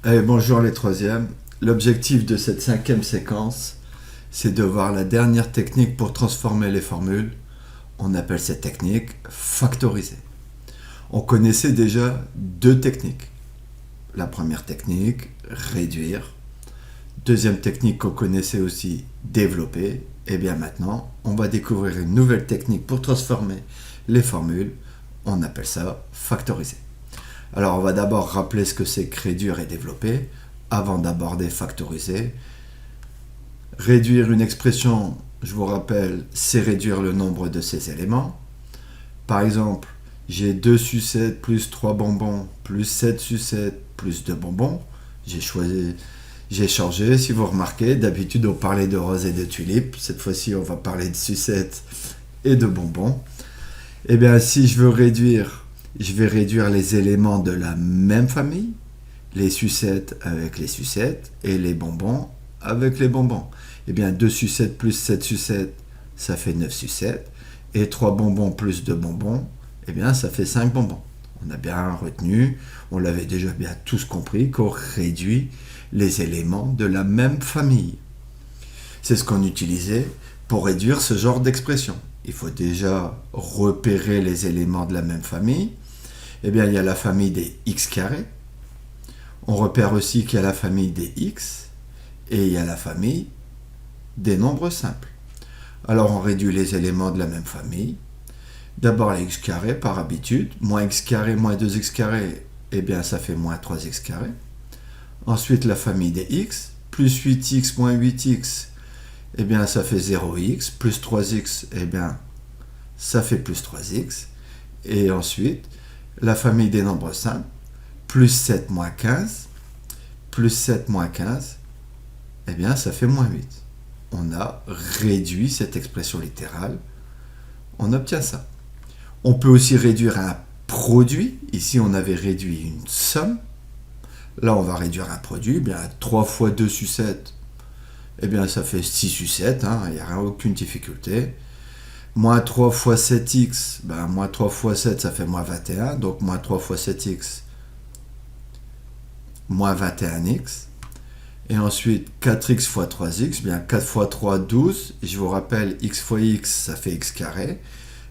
Bonjour les troisièmes. L'objectif de cette cinquième séquence, c'est de voir la dernière technique pour transformer les formules. On appelle cette technique factoriser. On connaissait déjà deux techniques. La première technique, réduire. Deuxième technique qu'on connaissait aussi, développer. Et bien maintenant, on va découvrir une nouvelle technique pour transformer les formules. On appelle ça factoriser. Alors, on va d'abord rappeler ce que c'est que réduire et développer, avant d'aborder factoriser. Réduire une expression, je vous rappelle, c'est réduire le nombre de ses éléments. Par exemple, j'ai 2 sucettes plus 3 bonbons, plus 7 sucettes plus 2 bonbons. J'ai changé, si vous remarquez, d'habitude on parlait de roses et de tulipes. Cette fois-ci, on va parler de sucettes et de bonbons. Eh bien, si je veux réduire, je vais réduire les éléments de la même famille, les sucettes avec les sucettes et les bonbons avec les bonbons. Eh bien, 2 sucettes plus 7 sucettes, ça fait 9 sucettes. Et 3 bonbons plus 2 bonbons, eh bien, ça fait 5 bonbons. On a bien retenu, on l'avait déjà bien tous compris, qu'on réduit les éléments de la même famille. C'est ce qu'on utilisait pour réduire ce genre d'expression. Il faut déjà repérer les éléments de la même famille. Eh bien, il y a la famille des x carrés. On repère aussi qu'il y a la famille des x et il y a la famille des nombres simples. Alors, on réduit les éléments de la même famille. D'abord, les x carrés, par habitude. Moins x carré, moins 2x carré, eh bien, ça fait moins 3x carré. Ensuite, la famille des x. Plus 8x moins 8x, eh bien, ça fait 0x. Plus 3x, eh bien, ça fait plus 3x. Et ensuite, la famille des nombres simples. Plus 7 moins 15. Plus 7 moins 15, eh bien, ça fait moins 8. On a réduit cette expression littérale. On obtient ça. On peut aussi réduire un produit. Ici, on avait réduit une somme. Là, on va réduire un produit. Eh bien, 3 fois 2 sucettes, eh bien, ça fait 6 sucettes. Il n'y a aucune difficulté. Moins 3 fois 7x, ben, moins 3 fois 7, ça fait moins 21. Donc, moins 3 fois 7x, moins 21x. Et ensuite, 4x fois 3x, bien 4 fois 3, 12. Et je vous rappelle, x fois x, ça fait x carré.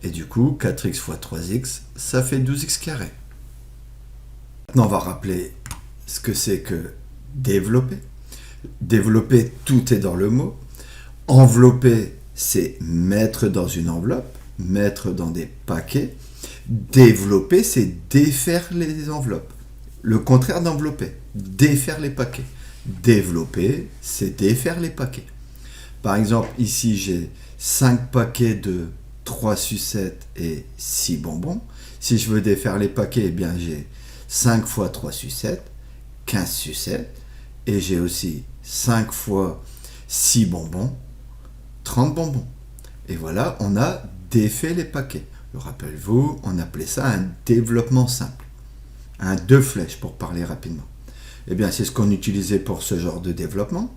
Et du coup, 4x fois 3x, ça fait 12x carré. Maintenant, on va rappeler ce que c'est que développer. Développer, tout est dans le mot. Envelopper, c'est mettre dans une enveloppe, mettre dans des paquets. Développer, c'est défaire les enveloppes. Le contraire d'envelopper, défaire les paquets. Développer, c'est défaire les paquets. Par exemple, ici, j'ai 5 paquets de 3 sucettes et 6 bonbons. Si je veux défaire les paquets, eh bien, j'ai 5 fois 3 sucettes, 15 sucettes. Et j'ai aussi 5 fois 6 bonbons, 30 bonbons. Et voilà, on a défait les paquets. Rappelez-vous, on appelait ça un développement simple. Un 2 flèches pour parler rapidement. Eh bien, c'est ce qu'on utilisait pour ce genre de développement.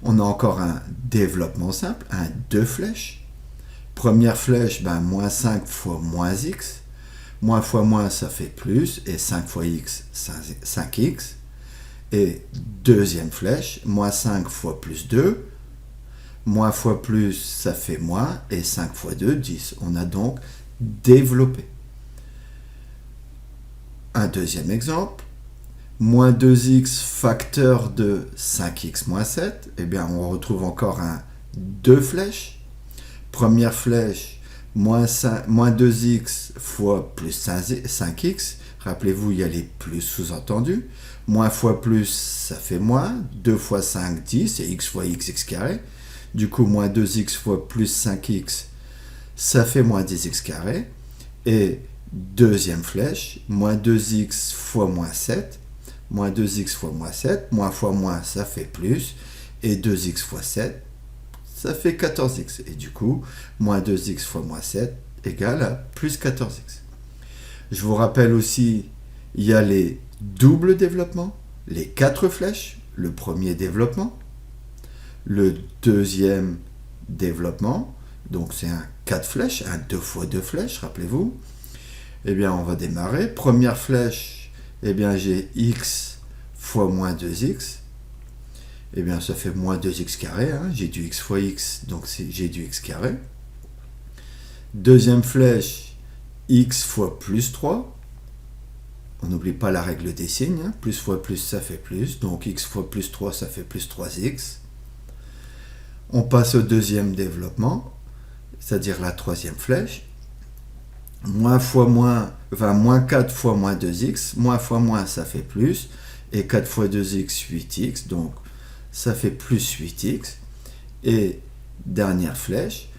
On a encore un développement simple, un 2 flèches. Première flèche, ben, moins 5 fois moins x. Moins fois moins, ça fait plus. Et 5 fois x, 5x. Et deuxième flèche, moins 5 fois plus 2. Moins fois plus, ça fait moins. Et 5 fois 2, 10. On a donc développé. Un deuxième exemple. Moins 2x facteur de 5x moins 7. Eh bien, on retrouve encore un 2 flèches. Première flèche, moins 2x fois plus 5x. Rappelez-vous, il y a les plus sous-entendus. Moins fois plus, ça fait moins. 2 fois 5, 10. Et x fois x, x carré. Du coup, moins 2x fois plus 5x, ça fait moins 10x carré. Et deuxième flèche, moins 2x fois moins 7. Moins 2x fois moins 7. Moins fois moins, ça fait plus. Et 2x fois 7, ça fait 14x. Et du coup, moins 2x fois moins 7 égale à plus 14x. Je vous rappelle aussi, il y a les doubles développements, les 4 flèches, le premier développement, le deuxième développement, donc c'est un 4 flèches, un 2 fois 2 flèches, rappelez-vous. Eh bien, on va démarrer. Première flèche, eh bien, j'ai x fois moins 2x, eh bien ça fait moins 2x carré, hein. J'ai du x fois x, donc j'ai du x carré. Deuxième flèche, x fois plus 3. On n'oublie pas la règle des signes, hein. Plus fois plus, ça fait plus, donc x fois plus 3, ça fait plus 3x. On passe au deuxième développement, c'est-à-dire la troisième flèche. Moins 4 fois moins 2x, moins fois moins, ça fait plus, et 4 fois 2x, 8x, donc ça fait plus 8x. Et dernière flèche,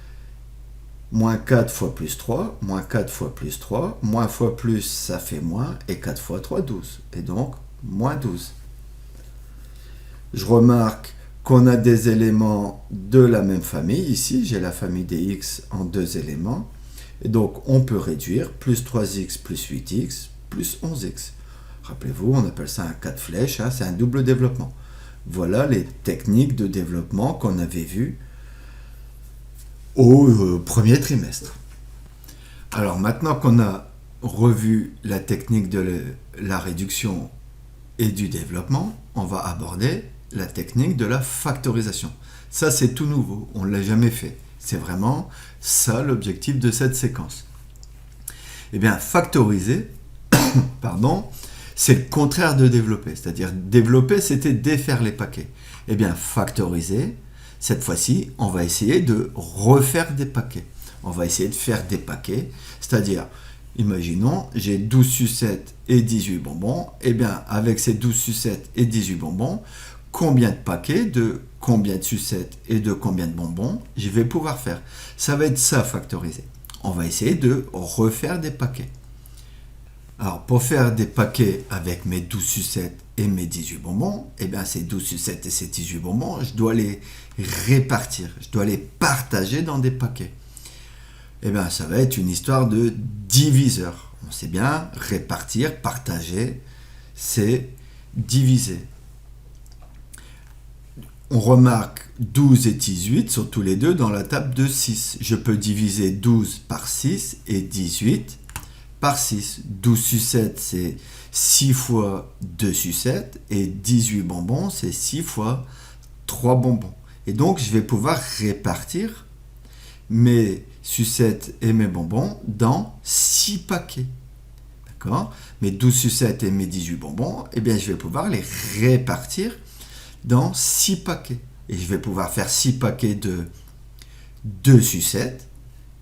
moins 4 fois plus 3, moins 4 fois plus 3, moins fois plus, ça fait moins, et 4 fois 3, 12. Et donc, moins 12. Je remarque qu'on a des éléments de la même famille. Ici, j'ai la famille des x en deux éléments. Et donc, on peut réduire plus 3x plus 8x plus 11x. Rappelez-vous, on appelle ça un cas de flèche, hein, c'est un double développement. Voilà les techniques de développement qu'on avait vues au premier trimestre. Alors maintenant qu'on a revu la technique de la réduction et du développement, on va aborder la technique de la factorisation. Ça, c'est tout nouveau, on ne l'a jamais fait. C'est vraiment ça l'objectif de cette séquence. Eh bien, factoriser, pardon, c'est le contraire de développer. C'est-à-dire, développer, c'était défaire les paquets. Eh bien, factoriser, cette fois-ci, on va essayer de refaire des paquets. On va essayer de faire des paquets, c'est-à-dire, imaginons, j'ai 12 sucettes et 18 bonbons. Eh bien, avec ces 12 sucettes et 18 bonbons, combien de paquets de combien de sucettes et de combien de bonbons je vais pouvoir faire. Ça va être ça, factoriser. On va essayer de refaire des paquets. Alors, pour faire des paquets avec mes 12 sucettes et mes 18 bonbons, eh bien, ces 12 sucettes et ces 18 bonbons, je dois les répartir. Je dois les partager dans des paquets. Eh bien, ça va être une histoire de diviseur. On sait bien, répartir, partager, c'est diviser. On remarque 12 et 18 sont tous les deux dans la table de 6. Je peux diviser 12 par 6 et 18 par 6. 12 sucettes, c'est 6 fois 2 sucettes, et 18 bonbons, c'est 6 fois 3 bonbons. Et donc, je vais pouvoir répartir mes sucettes et mes bonbons dans 6 paquets. D'accord ? Mes 12 sucettes et mes 18 bonbons, eh bien, je vais pouvoir les répartir dans 6 paquets. Et je vais pouvoir faire 6 paquets de 2 sucettes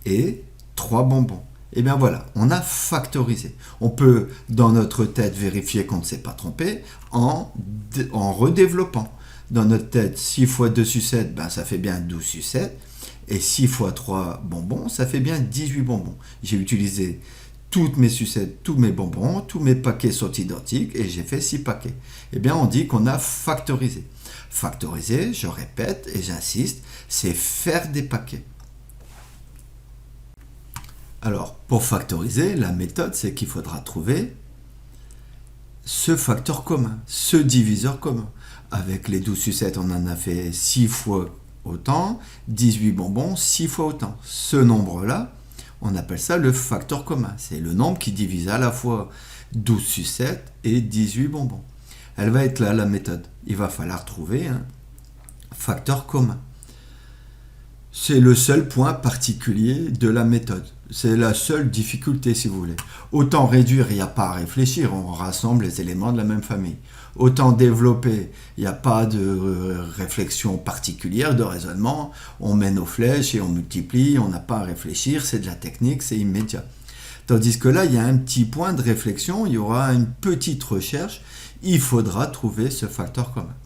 et 3 bonbons. Et bien voilà, on a factorisé. On peut, dans notre tête, vérifier qu'on ne s'est pas trompé en redéveloppant. Dans notre tête, 6 fois 2 sucettes, ben, ça fait bien 12 sucettes. Et 6 fois 3 bonbons, ça fait bien 18 bonbons. J'ai utilisé toutes mes sucettes, tous mes bonbons, tous mes paquets sont identiques et j'ai fait 6 paquets. Eh bien, on dit qu'on a factorisé. Factoriser, je répète et j'insiste, c'est faire des paquets. Alors, pour factoriser, la méthode, c'est qu'il faudra trouver ce facteur commun, ce diviseur commun. Avec les 12 sucettes, on en a fait 6 fois autant, 18 bonbons, 6 fois autant. Ce nombre-là, on appelle ça le facteur commun. C'est le nombre qui divise à la fois 12 sucettes et 18 bonbons. Elle va être là, la méthode. Il va falloir trouver un facteur commun. C'est le seul point particulier de la méthode. C'est la seule difficulté, si vous voulez. Autant réduire, il n'y a pas à réfléchir, on rassemble les éléments de la même famille. Autant développer, il n'y a pas de réflexion particulière, de raisonnement. On met nos flèches et on multiplie, on n'a pas à réfléchir, c'est de la technique, c'est immédiat. Tandis que là, il y a un petit point de réflexion, il y aura une petite recherche, il faudra trouver ce facteur commun.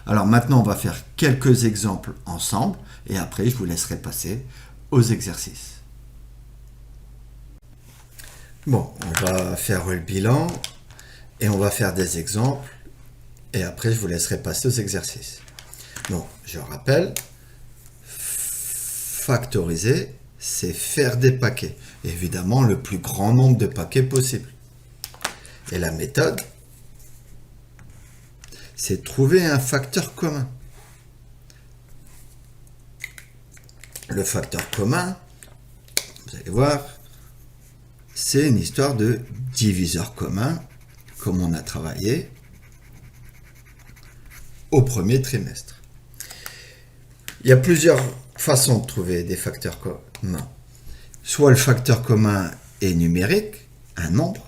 Alors maintenant, on va faire quelques exemples ensemble, et après, je vous laisserai passer aux exercices. Bon, on va faire le bilan, et on va faire des exemples, et après, je vous laisserai passer aux exercices. Donc, je rappelle, factoriser, c'est faire des paquets. Évidemment, le plus grand nombre de paquets possible. Et la méthode, c'est trouver un facteur commun. Le facteur commun, vous allez voir, c'est une histoire de diviseur commun, comme on a travaillé. au premier trimestre. Il y a plusieurs façons de trouver des facteurs communs. Soit le facteur commun est numérique, un nombre,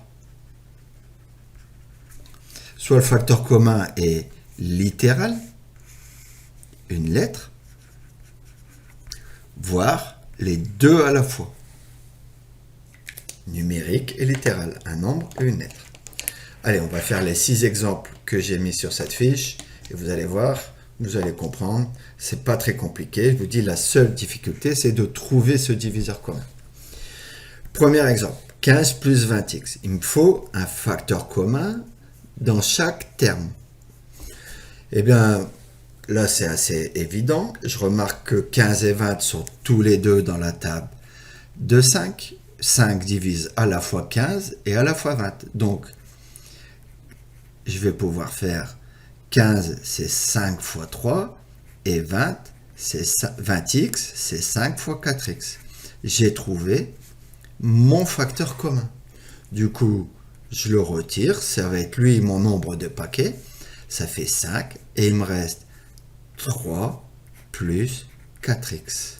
soit le facteur commun est littéral, une lettre, voire les deux à la fois. Numérique et littéral, un nombre et une lettre. Allez, on va faire les 6 exemples que j'ai mis sur cette fiche et vous allez voir, vous allez comprendre, c'est pas très compliqué. Je vous dis, la seule difficulté, c'est de trouver ce diviseur commun. Premier exemple, 15 plus 20x. Il me faut un facteur commun dans chaque terme. Eh bien, là, c'est assez évident. Je remarque que 15 et 20 sont tous les deux dans la table de 5. 5 divise à la fois 15 et à la fois 20. Donc, je vais pouvoir faire 15, c'est 5 fois 3, et 20x, c'est 5 fois 4x. J'ai trouvé mon facteur commun. Du coup, je le retire, ça va être lui mon nombre de paquets, ça fait 5, et il me reste 3 plus 4x.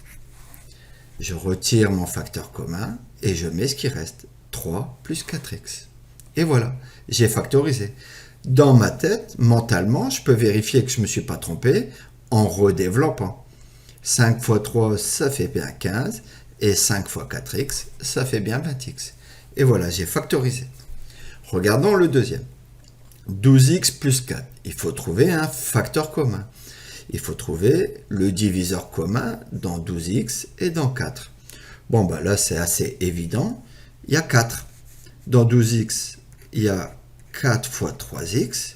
Je retire mon facteur commun, et je mets ce qui reste, 3 plus 4x. Et voilà, j'ai factorisé. Dans ma tête, mentalement, je peux vérifier que je ne me suis pas trompé en redéveloppant. 5 fois 3, ça fait bien 15, et 5 fois 4x, ça fait bien 20x. Et voilà, j'ai factorisé. Regardons le deuxième. 12x plus 4. Il faut trouver un facteur commun. Il faut trouver le diviseur commun dans 12x et dans 4. Bon, bah là, c'est assez évident. Il y a 4. Dans 12x, il y a 4 fois 3x.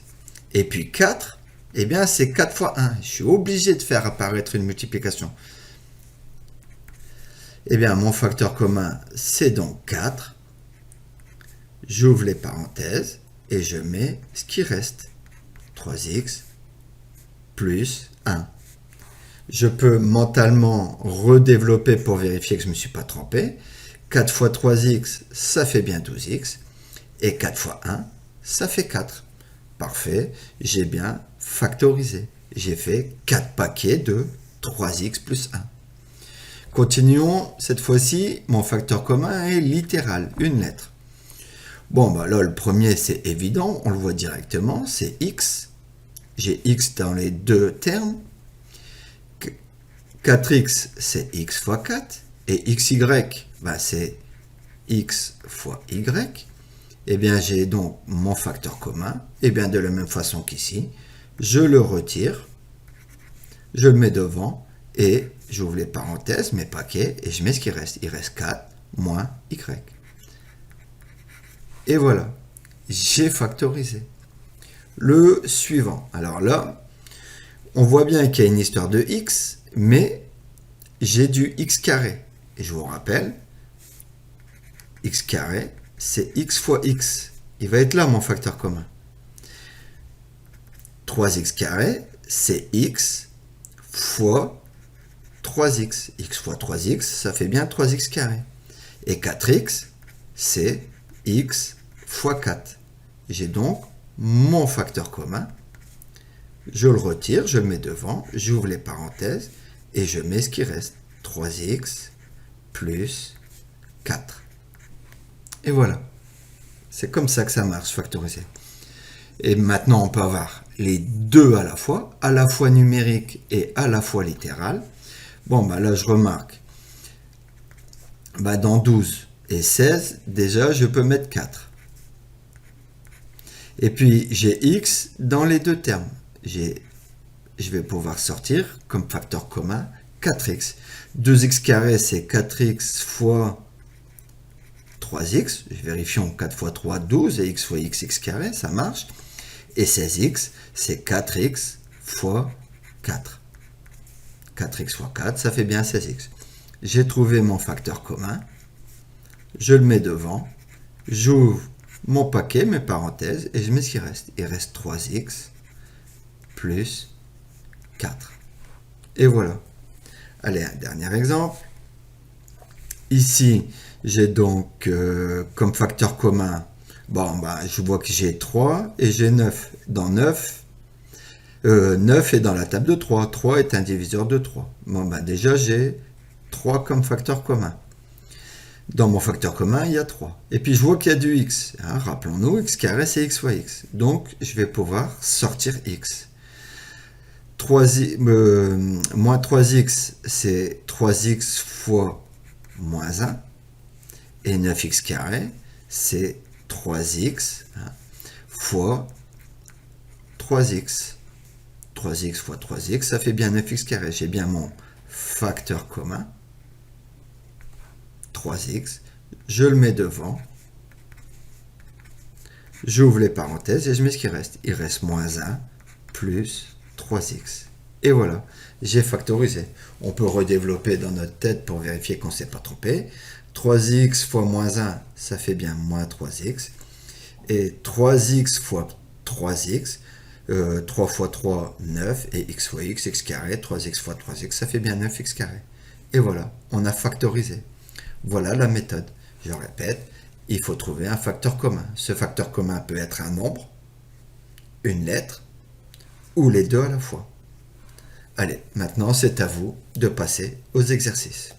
Et puis 4, eh bien, c'est 4 fois 1. Je suis obligé de faire apparaître une multiplication. Eh bien, mon facteur commun, c'est donc 4. J'ouvre les parenthèses et je mets ce qui reste. 3x plus 1. Je peux mentalement redévelopper pour vérifier que je ne me suis pas trompé. 4 fois 3x, ça fait bien 12x. Et 4 fois 1, ça fait 4. Parfait, j'ai bien factorisé. J'ai fait 4 paquets de 3x plus 1. Continuons, cette fois-ci, mon facteur commun est littéral, une lettre. Bon, bah là, le premier, c'est évident, on le voit directement, c'est x. J'ai x dans les deux termes. 4x, c'est x fois 4. Et xy, bah, c'est x fois y. Eh bien, j'ai donc mon facteur commun. Eh bien, de la même façon qu'ici, je le retire, je le mets devant, et j'ouvre les parenthèses, mes paquets, et je mets ce qui reste. Il reste 4 moins y. Et voilà, j'ai factorisé. Le suivant. Alors là, on voit bien qu'il y a une histoire de x, mais j'ai du x carré. Et je vous rappelle, x carré, c'est x fois x. Il va être là, mon facteur commun. 3x carré, c'est x fois 3x. X fois 3x, ça fait bien 3x carré. Et 4x, c'est x fois 4. J'ai donc mon facteur commun. Je le retire, je le mets devant, j'ouvre les parenthèses et je mets ce qui reste. 3x plus 4. Et voilà. C'est comme ça que ça marche, factoriser. Et maintenant, on peut avoir les deux à la fois numérique et à la fois littéral. Bon, bah là, je remarque, bah dans 12 et 16, déjà, je peux mettre 4. Et puis, j'ai x dans les deux termes. Je vais pouvoir sortir comme facteur commun 4x. 2x carré, c'est 4x fois 3x. Vérifions 4 fois 3, 12, et x fois x carré, ça marche. Et 16x, c'est 4x fois 4. 4x fois 4, ça fait bien 16x. J'ai trouvé mon facteur commun. Je le mets devant. J'ouvre mon paquet, mes parenthèses, et je mets ce qui reste. Il reste 3x plus 4. Et voilà. Allez, un dernier exemple. Ici, j'ai donc comme facteur commun, bon, bah, je vois que j'ai 3 et j'ai 9. Dans 9, 9 est dans la table de 3. 3 est un diviseur de 3. Bon, ben déjà, j'ai 3 comme facteur commun. Dans mon facteur commun, il y a 3. Et puis, je vois qu'il y a du x. Hein, rappelons-nous, x carré, c'est x fois x. Donc, je vais pouvoir sortir x. Moins 3x, c'est 3x fois moins 1. Et 9x carré, c'est 3x fois 3x. 3x fois 3x, ça fait bien 9x carré. J'ai bien mon facteur commun. 3x. Je le mets devant. J'ouvre les parenthèses et je mets ce qui reste. Il reste moins 1 plus 3x. Et voilà, j'ai factorisé. On peut redévelopper dans notre tête pour vérifier qu'on ne s'est pas trompé. 3x fois moins 1, ça fait bien moins 3x. Et 3x fois 3x, 3 fois 3, 9. Et x fois x, x carré, 3x fois 3x, ça fait bien 9x carré. Et voilà, on a factorisé. Voilà la méthode. Je répète, il faut trouver un facteur commun. Ce facteur commun peut être un nombre, une lettre, ou les deux à la fois. Allez, maintenant c'est à vous de passer aux exercices.